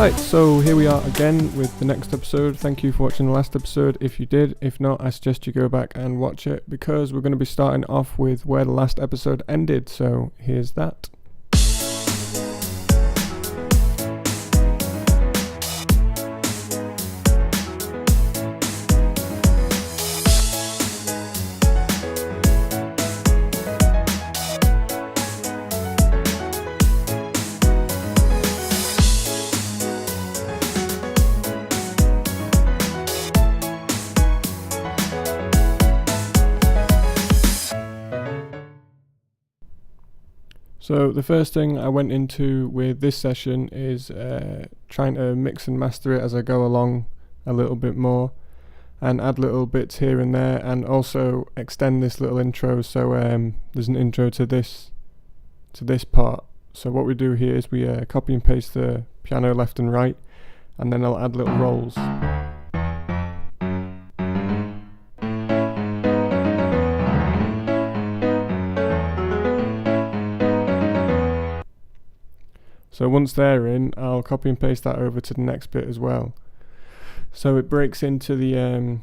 Right, so here we are again with the next episode. Thank you for watching the last episode. If you did, if not, I suggest you go back and watch it because we're going to be starting off with where the last episode ended. So here's that. So the first thing I went into with this session is trying to mix and master it as I go along a little bit more and add little bits here and there, and also extend this little intro. So there's an intro to this part. So what we do here is we copy and paste the piano left and right, and then I'll add little rolls. So once they're in, I'll copy and paste that over to the next bit as well. So it breaks into the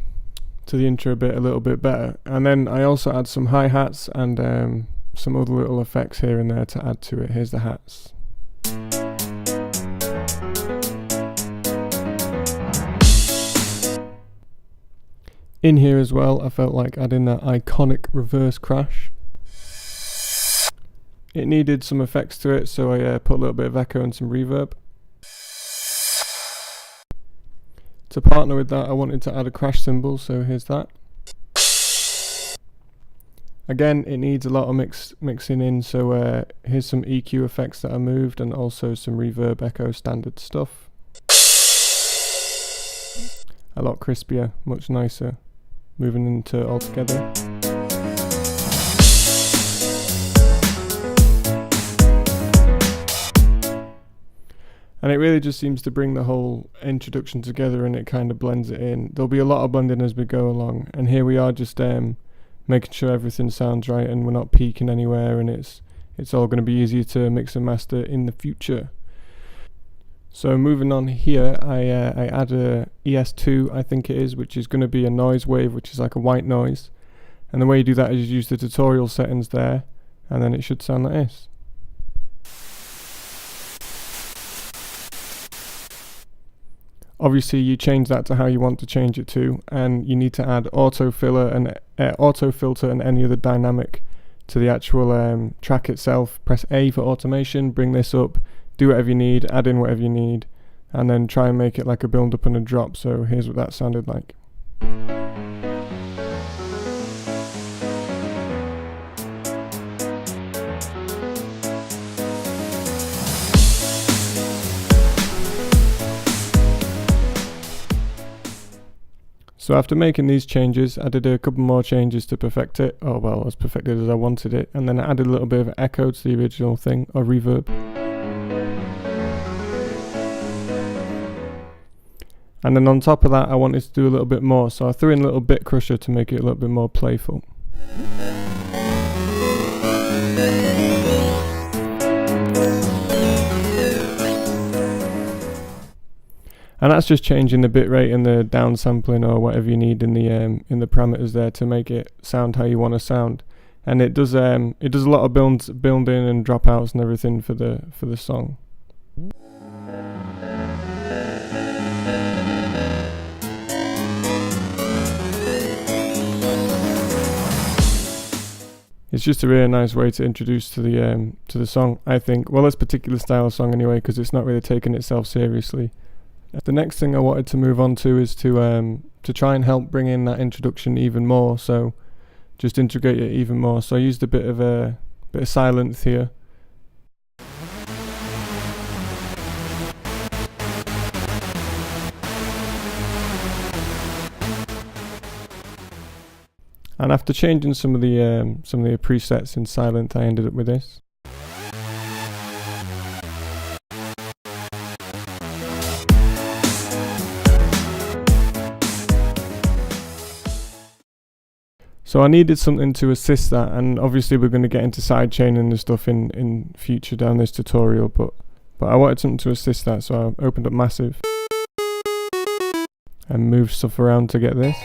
intro bit a little bit better. And then I also add some hi-hats and some other little effects here and there to add to it. Here's the hats. In here as well, I felt like adding that iconic reverse crash. It needed some effects to it, so I put a little bit of echo and some reverb. To partner with that, I wanted to add a crash cymbal, so here's that. Again, it needs a lot of mixing in, so here's some EQ effects that I moved, and also some reverb, echo, standard stuff. A lot crispier, much nicer, moving into all together. And it really just seems to bring the whole introduction together, and it kind of blends it in. There'll be a lot of blending as we go along, and here we are just making sure everything sounds right and we're not peaking anywhere, and it's all going to be easier to mix and master in the future. So moving on here, I add a ES2, I think it is, which is going to be a noise wave, which is like a white noise. And the way you do that is you use the tutorial settings there, and then it should sound like this. Obviously you change that to how you want to change it to, and you need to add auto filter and any other dynamic to the actual track itself. Press A for automation, bring this up, do whatever you need, add in whatever you need, and then try and make it like a build up and a drop. So here's what that sounded like. So after making these changes, I did a couple more changes to perfect it, or well, as perfected as I wanted it, and then I added a little bit of echo to the original thing, or reverb. And then on top of that, I wanted to do a little bit more, so I threw in a little bit crusher to make it a little bit more playful. And that's just changing the bit rate and the downsampling or whatever you need in the parameters there to make it sound how you want to sound. And it does a lot of building and dropouts and everything for the song. It's just a really nice way to introduce to the song, I think. Well, this particular style of song anyway, because it's not really taking itself seriously. The next thing I wanted to move on to is to try and help bring in that introduction even more, so just integrate it even more. So I used a bit of silence here. And after changing some of the presets in silent, I ended up with this. So I needed something to assist that, and obviously we're going to get into sidechaining and stuff in future down this tutorial, but But I wanted something to assist that, so I opened up Massive and moved stuff around to get this.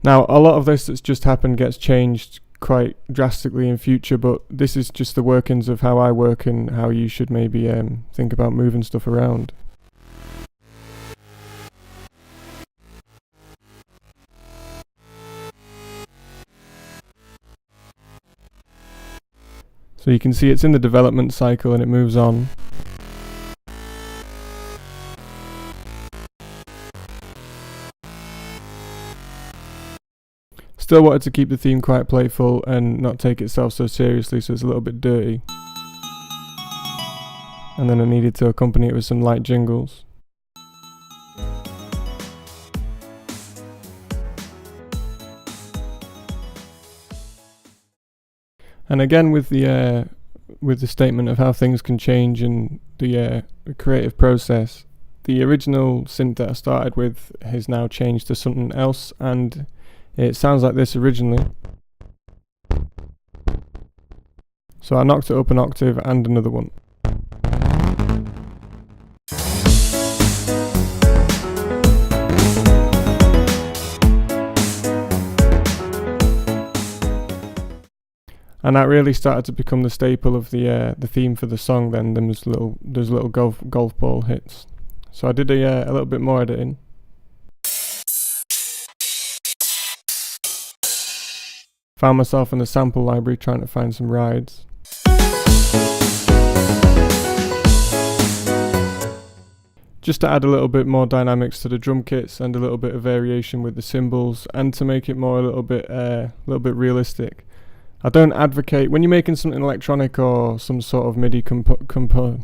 Now, a lot of this that's just happened gets changed quite drastically in future, but this is just the workings of how I work and how you should maybe think about moving stuff around. So you can see it's in the development cycle and it moves on. Still wanted to keep the theme quite playful and not take itself so seriously, so it's a little bit dirty. And then I needed to accompany it with some light jingles. And again with the statement of how things can change and the creative process, the original synth that I started with has now changed to something else, and it sounds like this originally. So I knocked it up an octave and another one. And that really started to become the staple of the theme for the song. Then there's little golf ball hits. So I did a little bit more editing. Found myself in the sample library trying to find some rides. Just to add a little bit more dynamics to the drum kits and a little bit of variation with the cymbals, and to make it more a little bit realistic. I don't advocate when you're making something electronic or some sort of MIDI composition.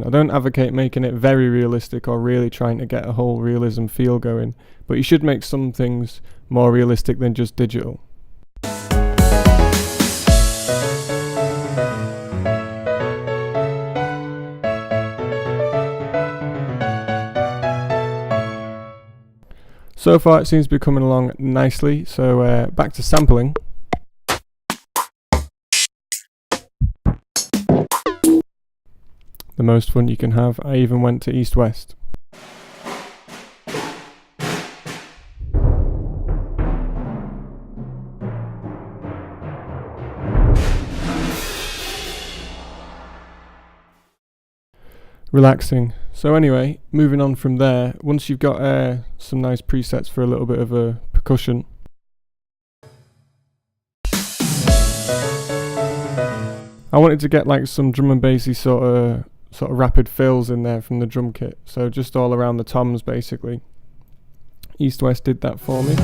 I don't advocate making it very realistic or really trying to get a whole realism feel going. But you should make some things more realistic than just digital. So far it seems to be coming along nicely, so back to sampling. The most fun you can have. I even went to East-West. Relaxing. So anyway, moving on from there, once you've got some nice presets for a little bit of a percussion, I wanted to get like some drum and bassy sort of rapid fills in there from the drum kit, so just all around the toms basically. East-West did that for me.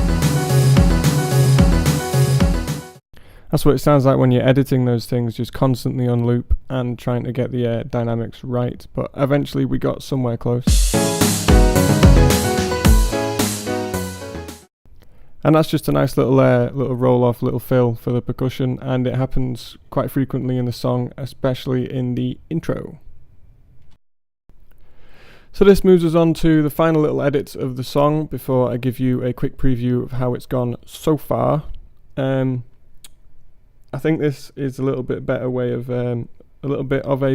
That's what it sounds like when you're editing those things, just constantly on loop and trying to get the dynamics right, but eventually we got somewhere close. And that's just a nice little roll off, little fill for the percussion, and it happens quite frequently in the song, especially in the intro. So this moves us on to the final little edits of the song before I give you a quick preview of how it's gone so far. I think this is a little bit of a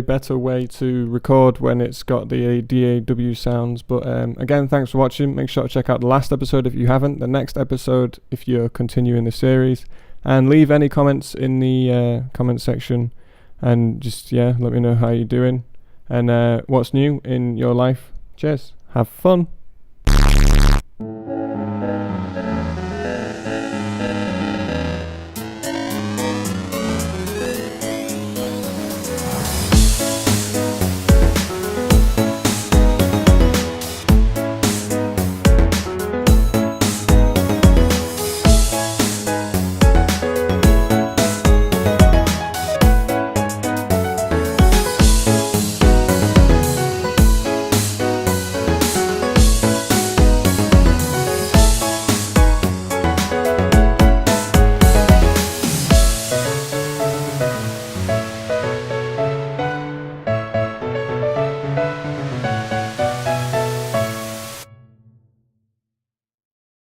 better way to record when it's got the DAW sounds. But again, thanks for watching. Make sure to check out the last episode if you haven't, the next episode if you're continuing the series, and leave any comments in the comment section, and just let me know how you're doing and what's new in your life. Cheers, have fun.